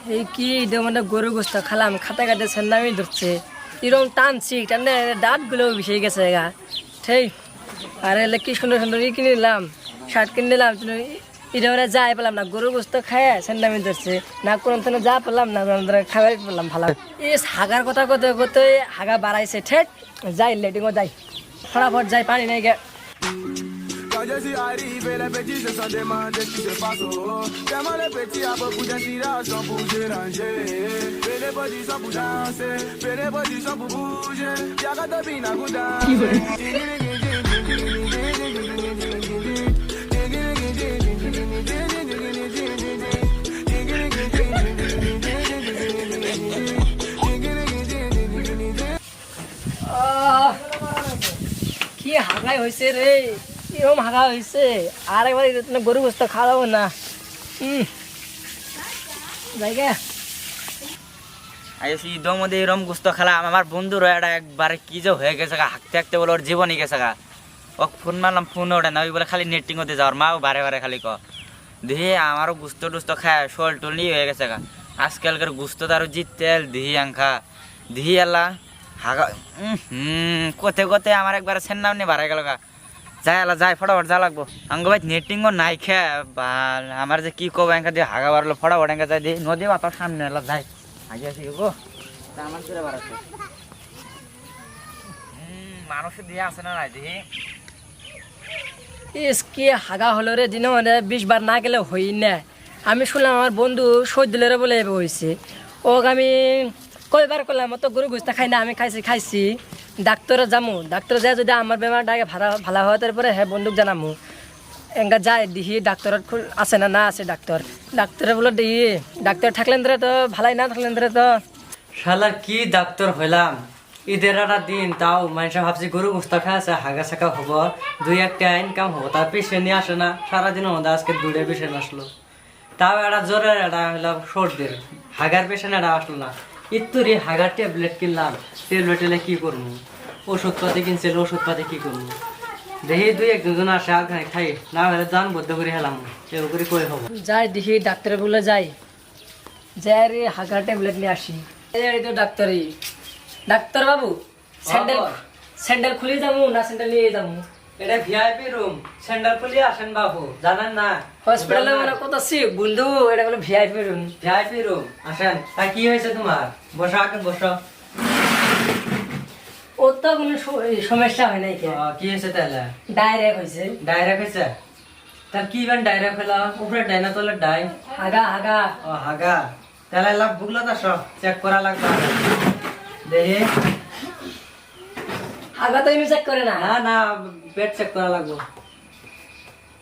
এই কি মানে গরু গোস্ত খালাম খাতে খাতে সেন্নামি ধরছে এরকম টানছি টানে দাঁতগুলো বিষে গেছে গা ঠিক আর এলে কি সুন্দর সুন্দর ই কিনে নিলাম শার্ট কিনে নিলাম এটা মানে যাই পেলাম না গরু গোস্ত খায় সেন্নামি ধরছে না কোনো যা পেলাম না খাবার পেলাম ভালো এই হাগার কথা করতে করতে হাগা বাড়াইছে ঠেট যাই লেটিংও যাই ফটাফট যাই পানি নেই গে Quand je suis arrivé, les petits se sont demandés ce qui se passe. Tellement les petits à beaucoup d'inspiration pour déranger. Fais les petits sont pour danser, fais les petits sont pour bouger. Y'a qu'à te bina pour danser. কি হাগাই হয়েছে রে এরকম হাগা হয়েছে আর একবার গরু গোস্ত খাওয়াবো না জায়গা আইসি ঈদের মধ্যে এরম গুস্ত খেলাম আমার বন্ধুর এটা একবারে কি যে হয়ে গেছে হাঁকতে হাঁকতে বলে ওর জীবনই গেছে গা ও ফোন মারলাম ফোন ওঠে না ওই বলে খালি নেটিং হতে যাওয়ার মাও বারে বারে খালি দিয়ে আমারও গুস্ত টুস্ত খায় শোল টোল নিয়ে হয়ে গেছে গা আজকালকার গুস্ত তারও তেল দিহি আঙ্খা দিহি আল্লাহ হাগা কোথে কোথে আমার একবারে সেন্নাম নিয়ে বাড়াই গেল গা যাই আল্লাহ যাই ফটাফট যা লাগবো আঙ্গ ভাই নেটিংও নাই খে বা আমার যে কি কব এঙ্কা দিয়ে হাগা বাড়লো ফটাফট এঙ্কা যাই দিয়ে নদী বাতার সামনে এলাম যাই আগে আসি গো আমার চলে বাড়াচ্ছে মানুষের দিয়ে আসে না নাই দিহি ইস কি হাগা হলো রে দিনে মানে 20 বার না গেলে হই না আমি শুনলাম আমার বন্ধু সৈদুলের বলে হয়েছে ওক আমি কয়বার করলাম তো গরু গোস্ত খাই না আমি খাইছি ডাক্তারে যামু ডাক্তার যায় যদি আমার বেমারটা আগে ভালো হয় তারপরে হ্যাঁ বন্ধুক জানামু এঙ্গা যায় দিহি ডাক্তার আছে না না আছে ডাক্তারে বলে দিহি ডাক্তার থাকলেন ধরে তো ভালাই না থাকলেন ধরে তো শালা কি ডাক্তার হইলাম ঈদের একটা দিন তাও মানুষ ভাবছি গরু গোস্ত খাওয়া হাগা সাকা হবো 2-1 টাকা ইনকাম হবো তার পেশেন্ট নিয়ে আসে না সারাদিন আমাদের আজকে 2টা পেশেন্ট আসলো তাও একটা জ্বরের একটা হইলাম সর্দির হাগার পেশেন্ট একটা আসলো না ইত্তুরি হাগার ট্যাবলেট কিনলাম ট্যাবলেট এলে কি করবো ওষুধপাতি কিনছিল ওষুধপাতি কি করবো দেখি 2-1 আসে আর খাই না হলে জান বদ্ধ করে হেলাম এর করে কই হবো যাই দেখি ডাক্তারে বলে যাই যাই রে হাগার ট্যাবলেট নিয়ে আসি এই তো ডাক্তার বাবু স্যান্ডেল খুলে যাবো না স্যান্ডেল নিয়ে যাবো এটা ভিআইপি রুম সেন্টার পুলিশ আসেন বাবু জানেন না হসপিটালে মানে কত সিক বন্ধু এটা বলে ভিআইপি রুম ভিআইপি রুম আসেন তা কি হয়েছে তোমার বসো আগে বসো ওর তো কোনো সমস্যা হয় নাই কি হয়েছে তাহলে ডায়রিয়া হয়েছে ডায়রিয়া হয়েছে তার কি ইভেন ডায়রিয়া ফেলা উপরে ডাই না তোলে ডাই হাগা ও হাগা তাহলে লাভ ভুগলো তো সব চেক করা লাগবে দেখি হাগা তো এমনি চেক করে না না না পেট চেক করা লাগবে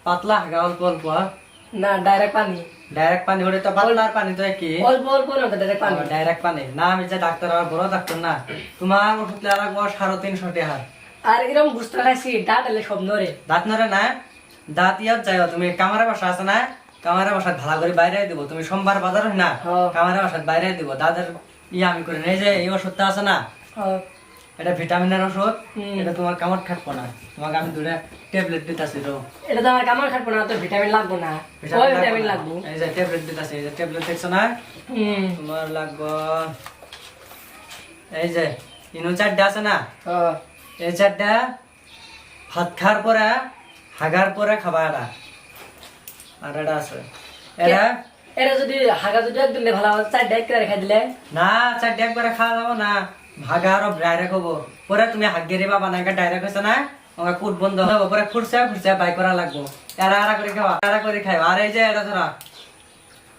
পাতলা হাগা অল্প অল্প না ডাইরেক্ট পানি হলে তো ভালো না পানি তো কি অল্প না ডাইরেক্ট পানি ডাইরেক্ট পানি না আমি যে ডাক্তার আর বড় ডাক্তার না তোমার ওষুধ লাগবো 350 টাকা আর এরকম বুঝতে খাইছি দাঁত এলে সব নরে দাঁত নরে না দাঁত ইয়াত যাই তুমি কামারে বাসা আছে না কামারে বাসা ভালো করে বাইরে দিব তুমি সোমবার বাজার হয় না কামারে বাসা বাইরে দিব দাঁতের আমি করে নেই যে এই ওষুধটা আছে না এটা ভিটামিনের ওষুধ এটা তোমার কামড় খাটবো না তোমাকে আমি 2টা ট্যাবলেট দিতেছি তো এটা তো আমার কামড় খাটবো না তো ভিটামিন লাগবো না ওই ভিটামিন লাগবো এই যে ট্যাবলেট দিতেছি এই যে ট্যাবলেট দেখছো না তোমার লাগবো এই যে ইনো 4টা আছে না এই 4টা ভাত খাওয়ার পরে হাগার পরে খাবা এটা আর এটা আছে এটা যদি হাগা যদি একদিন ভালো 4টা একবারে খাই দিলে না 4টা একবারে খাওয়া যাবো না ভাগা আর ডাইরেক্ট হবো পরে তুমি হাগেরে বাবা না ডাইরেক্ট হয়েছে না ওকে ফুট বন্ধ হবো পরে ফুটছে বাই করা লাগবো এরা করে খাওয়া এরা করে খাই আর এই যে এটা ধরা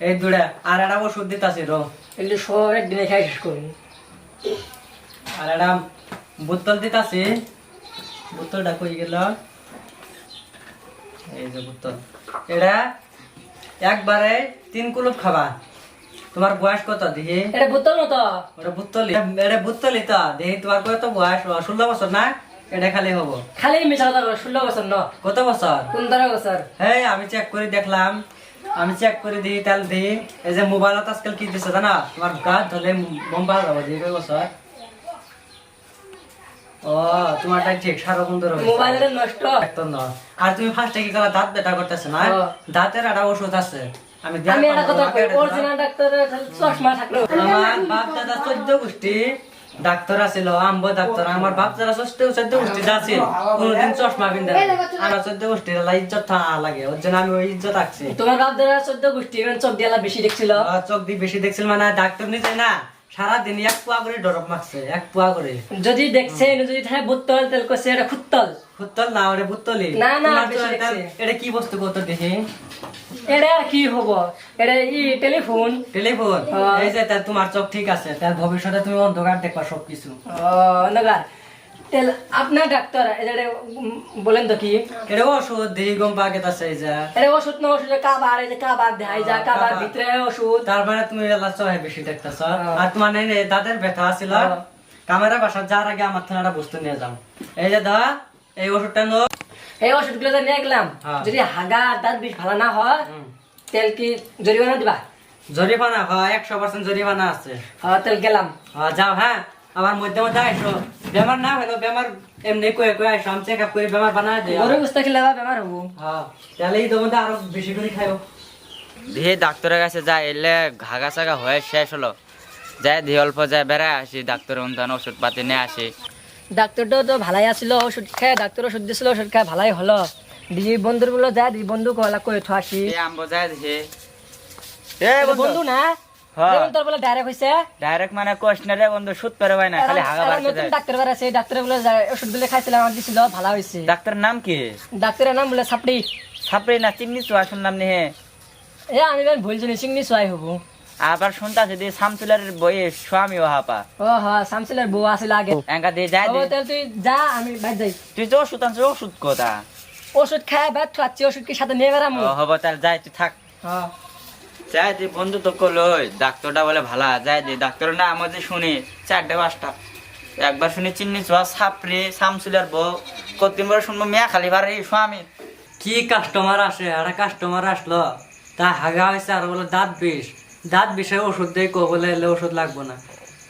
এই 2টা আর এটা ওষুধ দিতেছি রো এগুলো সব একদিনে খাই শেষ করুন আর এটা বোতল দিতেছি বোতলটা কই গেল এই যে বোতল এটা একবারে 3 কুলুপ খাবা তোমার বয়স কত দেখি এটা বোতল মতো ওটা বুত্তলি তো দেখি তোমার কত বয়স 16 বছর না এটা খালি হবো খালি মিছা কথা 16 বছর ন কত বছর 15 বছর হ্যাঁ আমি চেক করে দেখলাম আমি চেক করে দিই তাহলে দিই এই যে মোবাইলত আজকাল কি দিচ্ছে জানা তোমার গাছ ধরলে মোবাইল যাবো যে কয় বছর ও তোমারটা ঠিক 15 মোবাইলটা নষ্ট একদম না আর তুমি ফার্স্টে কি করা দাঁত বেটা করতেছ না দাঁতের একটা ওষুধ আছে আমি একটা কথা কই, অরিজিনাল ডাক্তারের চশমা থাকলো। আমার বাপ দাদা 14 গোষ্ঠী ডাক্তার আছিল, আম্ব ডাক্তার। আমার বাপ দাদা 14 গোষ্ঠী আছিল, কোনদিন চশমা পিন্ধে না। আমার 14 গোষ্ঠীর ইজ্জত থাকা লাগে, ওর জন্য আমি ওই ইজ্জত রাখছি। তোমার বাপ দাদা 14 গোষ্ঠী চোখ দিয়ে বেশি দেখছিল। চোখ দিয়ে বেশি দেখছিল মানে ডাক্তার নিতে না, সারাদিন 1 পোয়া করে ডরব মারছে, 1 পোয়া করে। যদি দেখছে যদি থাকে বুত্তল তেল কইছে এটা খুত্তল। ফুটতল না ওরে বুত্তলি। না, না, তোমার বেশি তো দেখছে। এটা কি বস্তু কত দেখি? এটা আর কি হবো, এটা টেলিফোন। টেলিফোন। হ্যাঁ। এই যে তার তোমার চোখ ঠিক আছে, তার ভবিষ্যতে তুমি অন্ধকার দেখবা সবকিছু। নগার তেল আপনার ডাক্তার এটা বলেন তো কি এটা ওষুধ দেখি গম পাকে আছে। এই যে এটা ওষুধ না ওষুধ কাবার, এই যে কাবার দেখাই যা কাবার ভিতরে ওষুধ। তার মানে তুমি এলা চহে বেশি দেখতেছ। আর তোমার দাঁতের ব্যথা আছিল, হ্যাঁ। ক্যামেরা বাসা যার আগে আমার থানাটা বস্তু নিয়ে যাও। এই যে দা এই ওষুধটা নো। এই ওষুধগুলো তো নিয়ে গেলাম, হ্যাঁ। যদি হাগা দাঁত বেশ ভালো না হয় তেল কি জরিমানা দিবা? জরিমানা হয়, 100% জরিমানা আছে। হ্যাঁ তেল গেলাম। যাও হ্যাঁ, আমার মধ্যে মধ্যে আইসো। বেমার না হলো বেমার এমনি কয়ে কয়ে আইসো, আমি চেক আপ করে বেমার বানায় দিই। গরু বুঝতে খেলে বেমার হবো। হ্যাঁ তাহলে এই তোমার আরো বেশি করে খাইও। দিয়ে ডাক্তারের কাছে যায়, এলে ঘাগা চাগা হয়ে শেষ হলো, যাই দিয়ে অল্প যায় বেড়ায় আসি, ডাক্তারের অনুদান ওষুধ পাতি নিয়ে আসি। ডাক্তারটাও তো ভালাই আসছিল, ওষুধ খায় ডাক্তার ওষুধ দিছিল, ওষুধ খায় ভালাই হলো। দিদি বন্ধুর গুলো যায়, দিদি বন্ধু কলা কয়ে থো আসি। আম্ব যায় দেখি বন্ধু না হ্যাঁ। যেমন তোর বলে ডাইরেক্ট হইছে ডাইরেক্ট মানে কোশ্চেন রে বন্ধু সুদ করে পায় না, খালি হাগা বাড়তে নতুন যায়। ডাক্তার বার আছে, ডাক্তার বলে ওষুধ গুলো খাইছিলাম, আমার দিছিল ভালো হয়েছে। ডাক্তারের নাম কি? ডাক্তারের নাম বলে সাপড়ি। ছাপড়ি না চিমনি চুয়া শুনলাম নি হে। এ আমি ভুল জানি চিংড়ি সোয়াই হবো। আবার শুনতাছি দিয়ে শামসুলের বইয়ে স্বামী ও হাপা ও হ্যাঁ শামসুলের বউ আসলে আগে। এঙ্কা দিয়ে যায় ও দিয়ে তাহলে তুই যা, আমি বাইর যাই। তুই তো ওষুধ আনছিস, ওষুধ কথা ওষুধ খায় বাদ খাচ্ছি, ওষুধ কি সাথে নিয়ে বেড়ামু? হবো তাহলে যাই তুই থাক। হ্যাঁ যাই দি বন্ধু তো কলই ডাক্তারটা বলে ভালা, যাই দি ডাক্তারের নাম হচ্ছে শুনি 4টা 5টা। একবার শুনি চিন্নি চুয়া ছাপড়ি শামসুলের বউ, কতদিন শুনবো মেয়া খালি বাড়ি স্বামী। কি কাস্টমার আসে, একটা কাস্টমার আসলো, তা হাগা হয়েছে আর বলে দাঁত বিষয়ে ওষুধ দেয়, কো বলে এলে ওষুধ লাগবো না।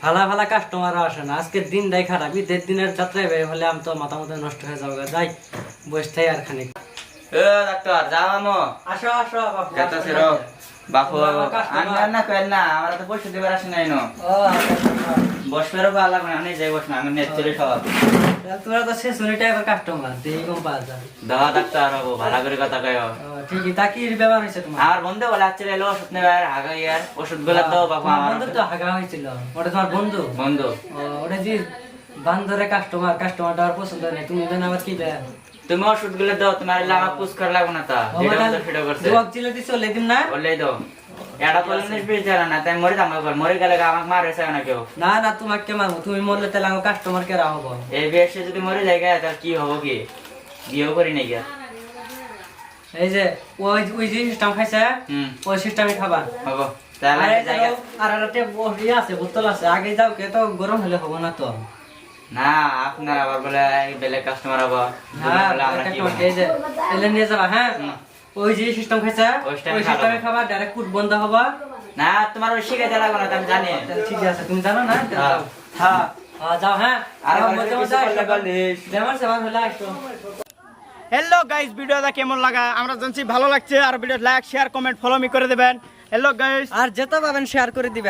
ভালা ভালা কাস্টমার আসে না, আজকের দিন দেয় খারাপ। ঈদের দিনের যাত্রায় বের হলে আমি তো মাথা মতো নষ্ট হয়ে যাবো। যাই বসতে আর খানিক। এ ডাক্তার যাও আমো আসো আসো বাপু, যাইতাছি রো বাপু। আমার customer। আমি না কইল না, আমরা তো বসে দিবার আসি নাই নো। ও আচ্ছা। বসবেরও ভালো লাগবে না, আমি যাই বস না, আমি নেট চলে সব। তোরা তো শেষ মিনিটে এবার কাস্টমার দিয়ে কম পাওয়া যায়। দাও ডাক্তার হবো ভালো করে কথা কয়। ঠিকই, তা কি ব্যাপার হয়েছে তোমার? আমার বন্ধু বলে আসছিল এলো ওষুধ নেবে আর হাগা ইয়ার ওষুধ গুলো দাও বাপু। তোমার আমার বন্ধু তো হাগা হয়েছিল, ওটা তোমার বন্ধু? বন্ধু ওটা যে বান্ধরে কাস্টমারটা আর পছন্দ নেই, তুমি দেন আবার কি দেয়? তুমি ওষুধ গুলো দাও, তোমার এলে আমার পুষ করে লাগবো না তা যেটা বলছো সেটা করছে। চলে দিন না বললেই দাও এটা বললে বেশ জানা না, তাই মরে যাবো, মরে গেলে আমাকে মারে চাই না কেউ। না না, তোমাকে মারবো, তুমি মরলে তাহলে আমার কাস্টমার কে রাখবো। এই বেশে যদি মরে যায় তাহলে কি হবো, কি বিয়েও করি নাই গিয়া। এই যে ওই ওই যে সিস্টেম খাইছে, ওই সিস্টেমে খাবা। হবো তাহলে আর এই যে জায়গা আর একটা ইয়ে আছে, বোতল আছে, আগে যাও, কে তো গরম হলে হবো না তো। না আপনার আবার বলে বেলেগ কাস্টমার হবো, হ্যাঁ, বলে আমরা কি এই যে এলে নিয়ে যাবা। হ্যাঁ, ওই যে সিস্টেম খাইছে ওই system ওই খাবো। সিস্টেমে খাবা, ডাইরেক্ট কুট বন্ধ হবা। না তোমার ওই শিখাইতে লাগবো না, আমি জানি। তাহলে ঠিক আছে, তুমি জানো না? তাহলে হ্যাঁ। যাও। হ্যাঁ যাও। হ্যাঁ, আর আমার মধ্যে মধ্যে মধ্যে মধ্যে করলে বলিস। যেমন সেমন হলে আসো। হ্যালো গাইস, ভিডিওটা কেমন লাগা আমরা জানছি ভালো লাগছে, আর video like share comment follow me করে দেবেন। Hello guys. আর যেতে পাবেন শেয়ার করে দিবেন।